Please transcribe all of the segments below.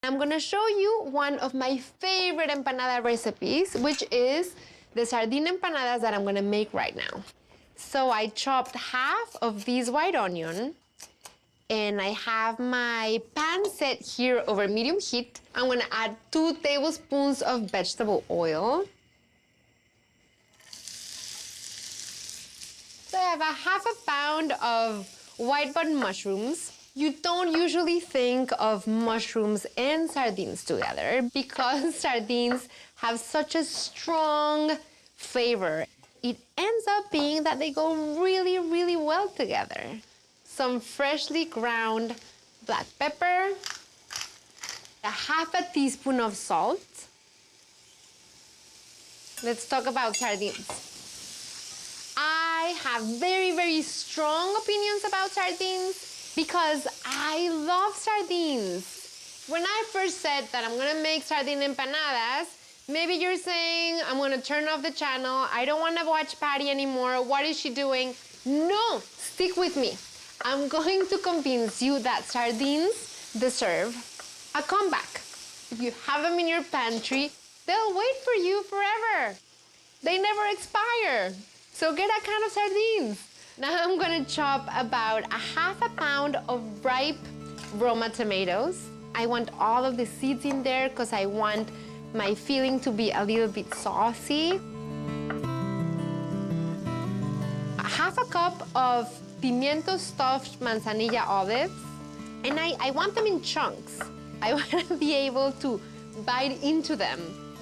I'm gonna show you one of my favorite empanada recipes, which is the sardine empanadas that I'm gonna make right now. So I chopped half of this white onion, and I have my pan set here over medium heat. I'm gonna add 2 tablespoons of vegetable oil. So I have a half a pound of white button mushrooms. You don't usually think of mushrooms and sardines together because sardines have such a strong flavor. It ends up being that they go really, really well together. Some freshly ground black pepper, a half a teaspoon of salt. Let's talk about sardines. I have very, very strong opinions about sardines because I love sardines. When I first said that I'm gonna make sardine empanadas, maybe you're saying, I'm gonna turn off the channel, I don't wanna watch Pati anymore, what is she doing? No, stick with me. I'm going to convince you that sardines deserve a comeback. If you have them in your pantry, they'll wait for you forever. They never expire. So get a can of sardines. Now I'm gonna chop about a half a pound of ripe Roma tomatoes. I want all of the seeds in there because I want my filling to be a little bit saucy. A half a cup of pimiento stuffed manzanilla olives. And I want them in chunks. I want to be able to bite into them.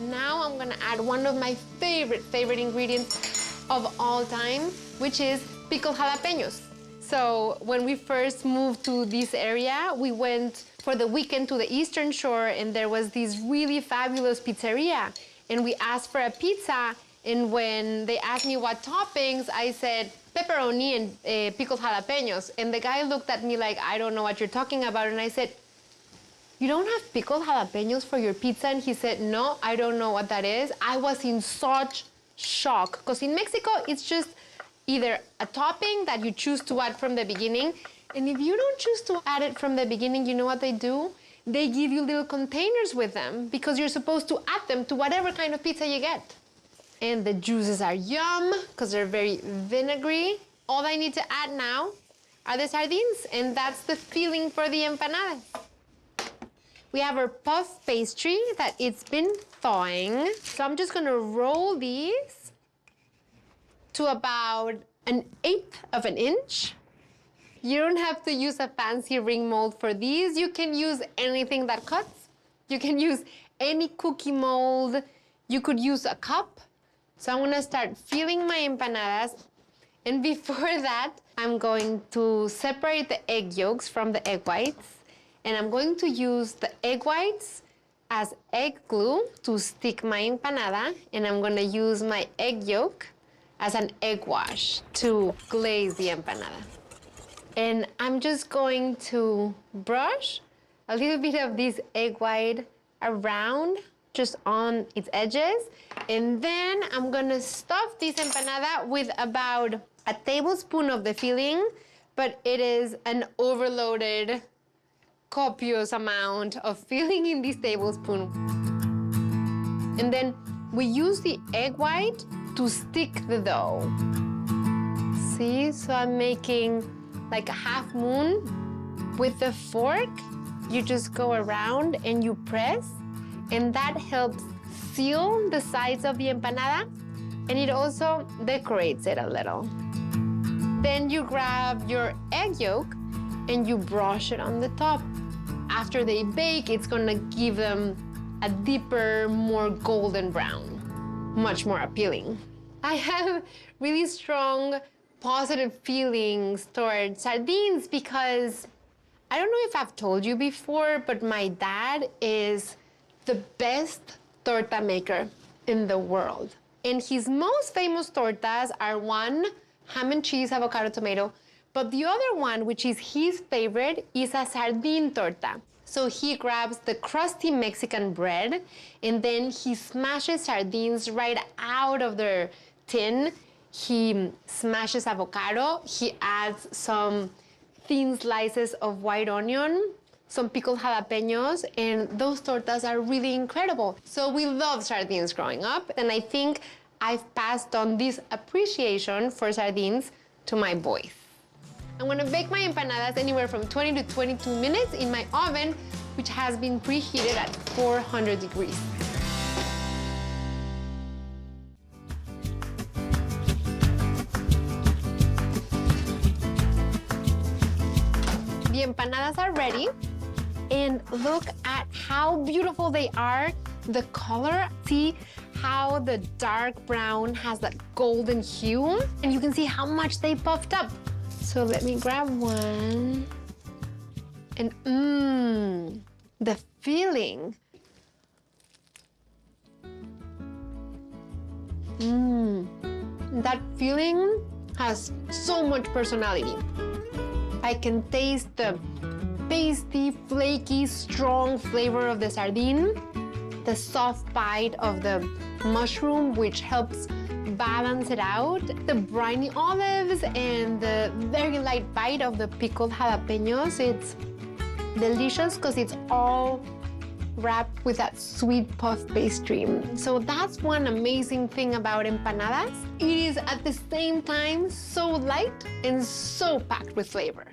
Now I'm gonna add one of my favorite ingredients of all time, which is pickled jalapenos. So when we first moved to this area, we went for the weekend to the Eastern Shore, and there was this really fabulous pizzeria. And we asked for a pizza, and when they asked me what toppings, I said pepperoni and pickled jalapenos. And the guy looked at me like, I don't know what you're talking about. And I said, you don't have pickled jalapenos for your pizza? And he said, no, I don't know what that is. I was in such shock, because in Mexico, it's just either a topping that you choose to add from the beginning, and if you don't choose to add it from the beginning, you know what they do? They give you little containers with them because you're supposed to add them to whatever kind of pizza you get. And the juices are yum because they're very vinegary. All I need to add now are the sardines, and that's the filling for the empanadas. We have our puff pastry that it's been thawing. So I'm just gonna roll these to about 1/8 of an inch. You don't have to use a fancy ring mold for these. You can use anything that cuts. You can use any cookie mold. You could use a cup. So I'm gonna start filling my empanadas. And before that, I'm going to separate the egg yolks from the egg whites. And I'm going to use the egg whites as egg glue to stick my empanada. And I'm gonna use my egg yolk as an egg wash to glaze the empanada. And I'm just going to brush a little bit of this egg white around, just on its edges. And then I'm gonna stuff this empanada with about a tablespoon of the filling, but it is an overloaded, copious amount of filling in this tablespoon. And then we use the egg white to stick the dough. See, so I'm making like a half moon. With the fork, you just go around and you press, and that helps seal the sides of the empanada, and it also decorates it a little. Then you grab your egg yolk and you brush it on the top. After they bake, it's gonna give them a deeper, more golden brown, much more appealing. I have really strong positive feelings towards sardines because I don't know if I've told you before, but my dad is the best torta maker in the world. And his most famous tortas are one, ham and cheese, avocado, tomato, but the other one, which is his favorite, is a sardine torta. So he grabs the crusty Mexican bread, and then he smashes sardines right out of their tin. He smashes avocado, he adds some thin slices of white onion, some pickled jalapenos, and those tortas are really incredible. So we loved sardines growing up, and I think I've passed on this appreciation for sardines to my boys. I'm gonna bake my empanadas anywhere from 20 to 22 minutes in my oven, which has been preheated at 400 degrees. The empanadas are ready, and look at how beautiful they are. The color, see how the dark brown has that golden hue, and you can see how much they puffed up. So let me grab one, and the feeling. That feeling has so much personality. I can taste the pasty, flaky, strong flavor of the sardine, the soft bite of the mushroom, which helps balance it out, the briny olives, and the very light bite of the pickled jalapenos. It's delicious because it's all wrapped with that sweet puff pastry. So that's one amazing thing about empanadas. It is at the same time so light and so packed with flavor.